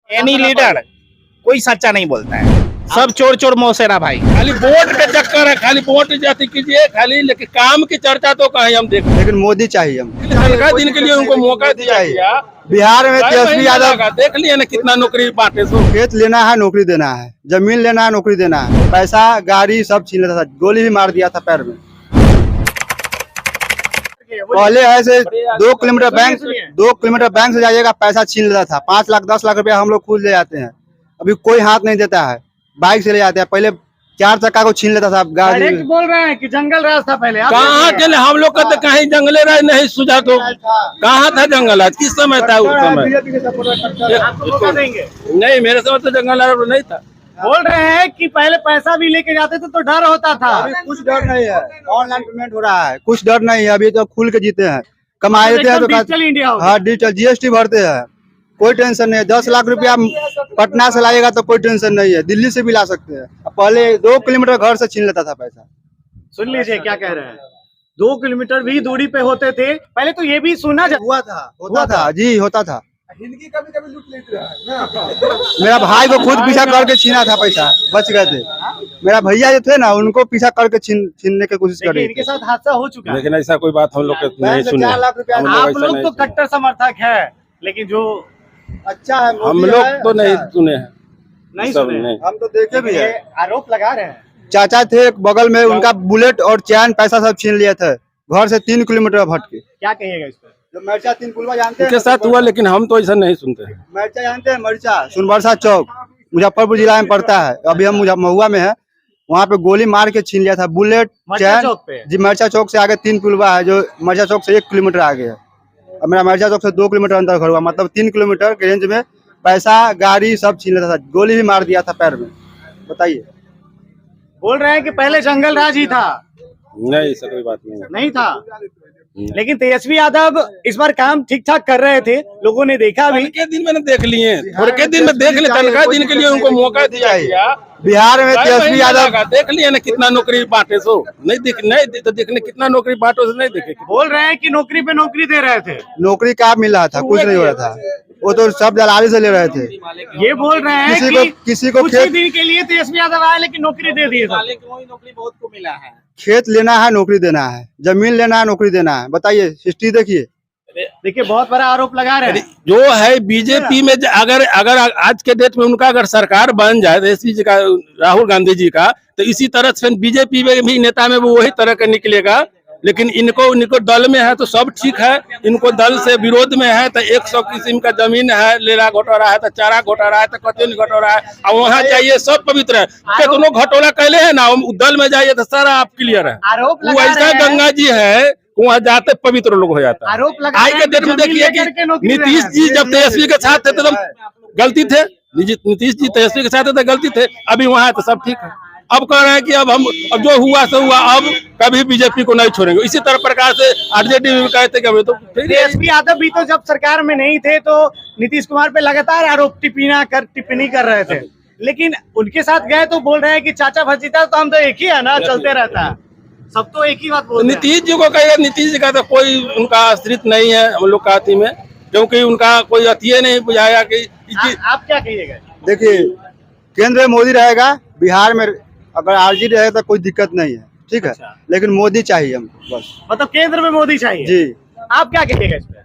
Any leader कोई सच्चा नहीं बोलता है, सब चोर चोर मौसेरा भाई। खाली वोट के चक्कर है, खाली वोट जाति कीजिए खाली, लेकिन काम की चर्चा तो कहीं हम देख। लेकिन मोदी चाहिए हम। हल्का दिन के लिए उनको मौका दिया गया। बिहार में तेजस्वी यादव देख लिया ना कितना नौकरी बांटे। खेत लेना है नौकरी देना है, जमीन लेना है नौकरी देना है, पैसा गाड़ी सब छीन लेता था, गोली भी मार दिया था पैर में। पहले ऐसे 2 किलोमीटर बैंक से जाइएगा पैसा छीन लेता था, 5 लाख 10 लाख रुपया हम लोग खुद ले जाते हैं। अभी कोई हाथ नहीं देता है, बाइक से ले जाते हैं। पहले 4 चक्का को छीन लेता था गाड़ी। बोल रहे हैं कि जंगल राज था पहले। कहाँ चले हम लोग का, तो कहीं जंगले राज नहीं सुझा, तो कहाँ था जंगल राज, किस समय था उस समय? नहीं, मेरे समय तो जंगल राज नहीं था। बोल रहे हैं कि पहले पैसा भी लेके जाते थे तो डर होता था। कुछ डर नहीं है, ऑनलाइन पेमेंट हो रहा है, कुछ डर नहीं है। अभी तो खुल के जीते हैं, कमा लेते हैं तो डिजिटल इंडिया हो गया। हाँ डिजिटल, GST भरते हैं, कोई टेंशन नहीं है। 10 लाख रुपया पटना से लाएगा तो कोई टेंशन नहीं है, दिल्ली से भी ला सकते हैं। पहले 2 किलोमीटर घर से छीन लेता था पैसा। सुन लीजिए क्या कह रहे हैं, 2 किलोमीटर भी दूरी पे होते थे पहले, तो ये भी सुना होता था जी, होता था। हिंदी कभी कभी लूट लेते हैं। मेरा भाई को खुद पीछा करके छीना था पैसा, बच गए थे। मेरा भैया जो थे ना, उनको पीछा करके छीनने की कोशिश कर रहे थे। इनके साथ हादसा हो चुका है, लेकिन ऐसा कोई बात हम लोग नहीं सुने। 4 लाख रुपया आप लोग तो कट्टर समर्थक है, लेकिन जो अच्छा है हम लोग तो नहीं सुने हैं, नहीं सब सुने, नहीं। हम तो देखे भी है। आरोप लगा रहे हैं। चाचा थे एक बगल में, उनका बुलेट और चैन पैसा सब छीन लिए थे, घर से 3 किलोमीटर भट के। क्या कहिएगा इस पर? जो मरचा 3 पुलवा जानते हैं, उनके साथ हुआ, लेकिन हम तो ऐसा नहीं सुनते हैं। मरचा जानते हैं, मरचा सुनबरसा चौक मुजफ्फरपुर जिला में पड़ता है। अभी हम महुआ में है, वहाँ पे गोली मार के छीन लिया था बुलेट मरचा चौक पे? जी, मरचा चौक से आगे 3 पुलवा है, जो मरचा चौक से 1 किलोमीटर आगे है। अब मेरा मरचा चौक से 2 किलोमीटर अंदर घर हुआ, मतलब 3 किलोमीटर के रेंज में पैसा गाड़ी सब छीन लेता था, गोली भी मार दिया था पैर में। बताइए। बोल रहे हैं कि पहले जंगल राज ही था। नहीं, ऐसा कोई बात नहीं था, लेकिन तेजस्वी यादव इस बार काम ठीक ठाक कर रहे थे, लोगों ने देखा भी। के दिन में देख लिए, थोड़े के दिन में देख लिए, तनख्वाह दिन के लिए उनको मौका दिया गया। बिहार में तेजस्वी यादव देख लिया ना कितना नौकरी बांटे, सो नहीं तो देखने कितना नौकरी बांटो से नहीं देखे। बोल रहे हैं कि नौकरी पे नौकरी दे रहे थे। नौकरी क्या मिल रहा था, कुछ नहीं हो रहा था, वो तो सब दलाली से ले रहे थे। ये बोल रहे हैं किसी को कुछ ही दिन के लिए तेजस्वी यादव आए, लेकिन नौकरी दे दी। नौकरी बहुत को मिला है। खेत लेना है नौकरी देना है, जमीन लेना है नौकरी देना है। बताइए, हिस्ट्री देखिए। देखिए बहुत बड़ा आरोप लगा रहे हैं। जो है बीजेपी में, अगर आज के डेट में उनका अगर सरकार बन जाए देशी जी का, राहुल गांधी जी का, तो इसी तरह से बीजेपी में भी नेता में वो वही तरह का निकलेगा। लेकिन इनको दल में है तो सब ठीक है, इनको दल से विरोध में है तो 100 किस्म का जमीन है, लेला घोटाला है तो चारा घोटाला है तो कतौनी घोटाला है, और वहाँ चाहिए सब पवित्र है। कितनों घोटाला कैले है ना, दल में जाइए तो सारा आप क्लियर है। आरोप वो ऐसा गंगा जी है, वहाँ जाते पवित्र लोग हो जाता है। आरोप लगा आज के डेट में देखिए कि नीतीश जी जब तेजस्वी के साथ थे तो गलती थे, नीतीश जी तेजस्वी के साथ थे तो गलती थे, अभी वहाँ तो सब ठीक है। अब कह रहे हैं कि अब जो हुआ सो हुआ, अब कभी बीजेपी को नहीं छोड़ेंगे। इसी तरह प्रकार से आरजेडी में कहते कि तो तेजस्वी यादव भी तो जब सरकार में नहीं थे तो नीतीश कुमार पे लगातार आरोप टिप्पणी कर रहे थे, लेकिन उनके साथ गए तो बोल रहे हैं कि चाचा भतीजा तो हम तो एक ही है ना, चलते रहता है, सब तो एक ही बात बोल रहे हैं। नीतीश जी को कहिए, नीतीश जी का तो कोई उनका आश्रित नहीं है हम लोग का अति में, क्योंकि उनका कोई अति नहीं बुझाया कि आप क्या कहिएगा? देखिए, केंद्र में मोदी रहेगा, बिहार में अगर आरजेडी रहेगा तो कोई दिक्कत नहीं है, ठीक है। अच्छा। लेकिन मोदी चाहिए हमको बस। मतलब केंद्र में मोदी चाहिए जी। आप क्या कहिएगा इस पे?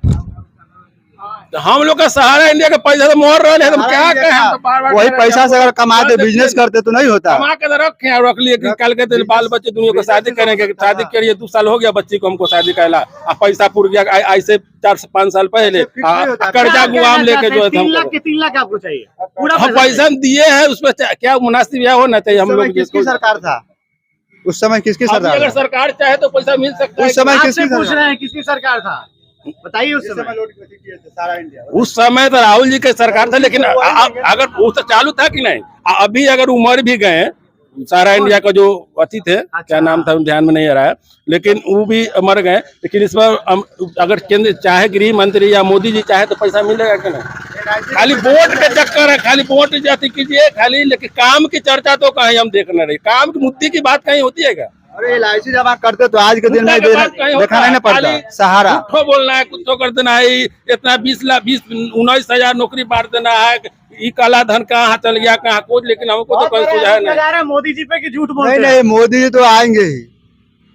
हम लोग का सहारा इंडिया का पैसा तो मोहर रहे हैं, तो क्या कहें? वही पैसा से अगर कमाते बिजनेस करते तो नहीं होता। कमा के रखे और रख लिए कि कल के दिन बाल बच्चे दुनिया को शादी करेंगे, शादी करिए 2 साल हो गया बच्ची को, हमको शादी कहला, अब पैसा पूर गया ऐसे 4 से 5 साल पहले कर्जा गुआम लेके जो है 3 लाख आपको चाहिए पूरा हम पैसा दिए हैं, उसमें क्या मुनासिब यह होना चाहिए। हम लोग किसकी सरकार था उस समय, किसकी सरकार? अगर सरकार चाहे तो पैसा मिल सकता है। उस समय किसकी पूछ रहे हैं, किसकी सरकार था बताइए? उस समय तो राहुल जी की सरकार था, लेकिन अगर वो तो चालू था कि नहीं, अभी अगर उमर भी गए, सारा इंडिया का जो अति थे, क्या नाम था ध्यान में नहीं आ रहा है, लेकिन वो भी मर गए। लेकिन इस बार अगर केंद्र चाहे, गृह मंत्री या मोदी जी चाहे तो पैसा मिलेगा कि नहीं? खाली वोट के चक्कर है, खाली वोट जाति कीजिए खाली, लेकिन काम की चर्चा तो कहीं हम देख नहीं रहे। काम की मुद्दे की बात कहीं होती है क्या? अरे LIC जमा करते तो आज के दिन में मुद्दा के बाद कहीं देखा होता नहीं है, ना पड़ता खाली सहारा। झूठो बोलना है, कुछ तो कर देना है, इतना 19,000 नौकरी बांट देना है, ये काला धन कहाँ चल गया कहाँ कुछ, लेकिन हमको तो कोई सुझाव नहीं। लगा रहा है मोदी जी पे कि झूठ नहीं बोलते हैं। नहीं, मोदी जी तो आएंगे ही,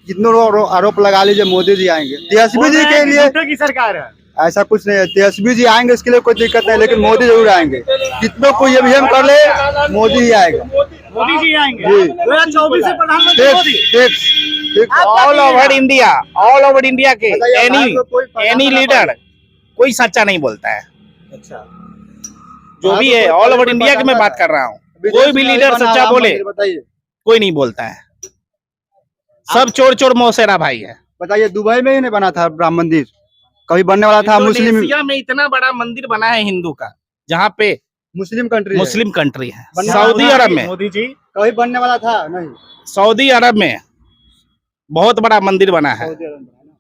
कितनों आरोप लगा लीजिए, मोदी जी आएंगे। तेजस्वी बोल जी रहे हैं के कि लिए झूठों की सरकार है। ऐसा कुछ नहीं है, तेजस्वी जी आएंगे इसके लिए कोई दिक्कत नहीं, लेकिन मोदी जरूर आएंगे। कितनों को ईवीएम कर ले, मोदी ही आएगा। मोदी जी आएंगे जी। 2024 से प्रधानमंत्री Modi. Fix. All over India, all over India के बताइए, भारत को कोई पता एनी ना लीडर कोई सच्चा नहीं बोलता है। अच्छा, जो भी है ऑल ओवर इंडिया की मैं बात कर रहा हूँ, कोई भी लीडर सच्चा बोले बताइए कोई नहीं बोलता है। सब चोर चोर मौसेरा भाई है। बताइए, दुबई में ही नहीं बना था राम मंदिर, कभी बनने वाला था। मुस्लिम इंडोनेशिया में इतना बड़ा मंदिर बना है हिंदू का, जहाँ पे कंट्री है। मुस्लिम कंट्री है। बनने सऊदी वाला अरब में, मोदी जी कभी बनने वाला था नहीं। सऊदी अरब में बहुत बड़ा मंदिर बना है, सऊदी अरब में है ना।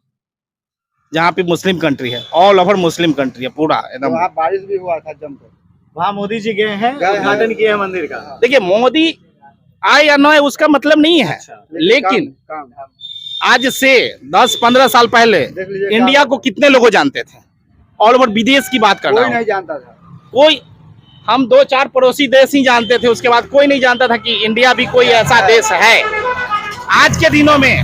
जहाँ पे मुस्लिम कंट्री है, ऑल ओवर मुस्लिम कंट्री है पूरा तो एकदम। वहाँ बारिश भी हुआ था जमकर। वहाँ मोदी जी गए हैं, गए हैं। उद्घाटन किया है मंदिर का। देखिए, मोदी आए या ना आए उसका मतलब नहीं है, लेकिन काम आज से 10-15 साल पहले देख लीजिए, इंडिया को कितने लोगों जानते थे। ऑल ओवर विदेश की बात कर कोई रहा हूँ, नहीं जानता था। कोई हम 2-4 पड़ोसी देश ही जानते थे, उसके बाद कोई नहीं जानता था कि इंडिया भी कोई ऐसा देश है। आज के दिनों में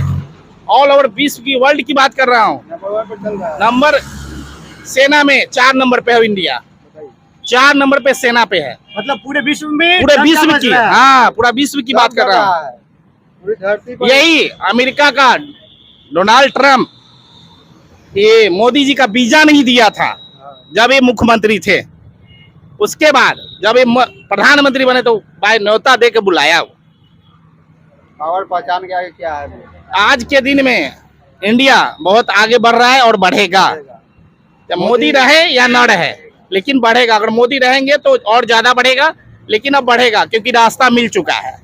ऑल ओवर विश्व की, वर्ल्ड की बात कर रहा हूँ, नंबर 1 पर चल रहा है। नंबर सेना में 4 नंबर पे है इंडिया, 4 नंबर पे सेना पे है मतलब पूरे विश्व में पूरे डंका विश्व बज की। रहा है। हाँ, पूरा विश्व की बात कर रहा हूँ। है। पूरी धरती पर यही अमेरिका का डोनाल्ड ट्रम्प ये मोदी जी का वीजा नहीं दिया था जब ये मुख्यमंत्री थे। उसके बाद जब ये प्रधानमंत्री बने तो भाई न्योता दे के बुलाया। पावर पहचान के आगे क्या है। आज के दिन में इंडिया बहुत आगे बढ़ रहा है और बढ़ेगा, या मोदी रहे या न रहे, लेकिन बढ़ेगा। अगर मोदी रहेंगे तो और ज्यादा बढ़ेगा, लेकिन अब बढ़ेगा क्योंकि रास्ता मिल चुका है,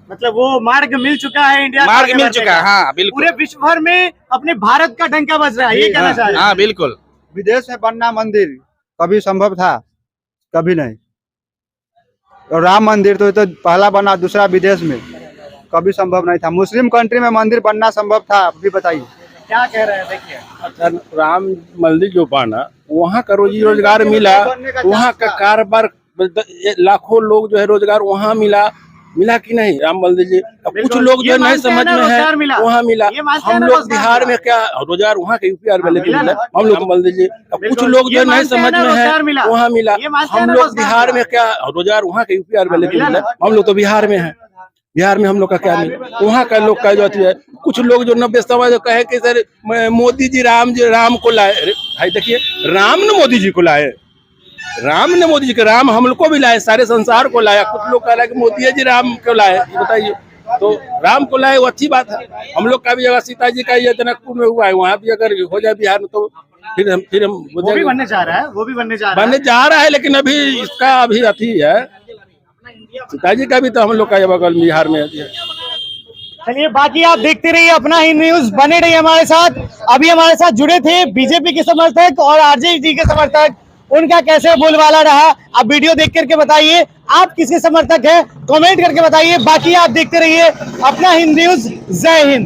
मतलब वो मार्ग मिल चुका है इंडिया, मार्ग आगे मिल बढ़ने चुका का। है। हाँ बिल्कुल, पूरे विश्व भर में अपने भारत का डंका बज रहा है, ये कहना चाह रहे हैं। हाँ बिल्कुल। विदेश में बनना मंदिर कभी संभव था? कभी नहीं। और राम मंदिर तो ये तो पहला बना, दूसरा विदेश में, कभी संभव नहीं था। मुस्लिम कंट्री में मंदिर बनना संभव था, आप भी बताइए। क्या कह रहे हैं देखिए। अच्छा, राम मंदिर जो बना, वहाँ का रोजी रोजगार मिला, वहाँ का कारोबार, लाखों लोग जो है रोजगार वहाँ मिला कि नहीं राम मंदिर जी। अब कुछ लोग जो नहीं समझ में है वहाँ मिला। हम लोग बिहार में क्या रोजगार वहाँ के यूपी वाले को मिला, हम लोग मंदिर जी। अब कुछ लोग जो नहीं समझ में है वहाँ मिला। हम लोग बिहार में क्या रोजगार वहाँ के यूपी वाले को मिला, हम लोग तो बिहार में है। बिहार में हम लोग का क्या मिला, वहाँ का लोग का जो है। कुछ लोग जो 90 जो कहे कि सर मोदी जी राम को लाए। अरे भाई देखिए, राम ने मोदी जी को लाए, राम ने मोदी जी के, राम हम लोग को भी लाए, सारे संसार को लाया। कुछ लोग कह रहे कि मोदी जी राम को लाए, ये बताइए। तो राम को लाए वो अच्छी बात है। हम लोग का भी अगर सीता जी का ये जनकपुर में हुआ है, वहाँ भी अगर हो जाए बिहार में तो फिर हम वो भी बनने जा रहा है, वो भी बनने जा रहा है। लेकिन अभी इसका अभी अथी है, सीता जी का भी तो हम लोग का बगल बिहार में है। चलिए, बाकी आप देखते रहिए अपना ही न्यूज, बने रहिए हमारे साथ। अभी हमारे साथ जुड़े थे बीजेपी के समर्थक और आरजेडी के समर्थक, उनका कैसे बोलबाला रहा आप वीडियो देख करके बताइए। आप किसके समर्थक हैं, कमेंट करके बताइए। बाकी आप देखते रहिए अपना ही न्यूज। जय हिंद।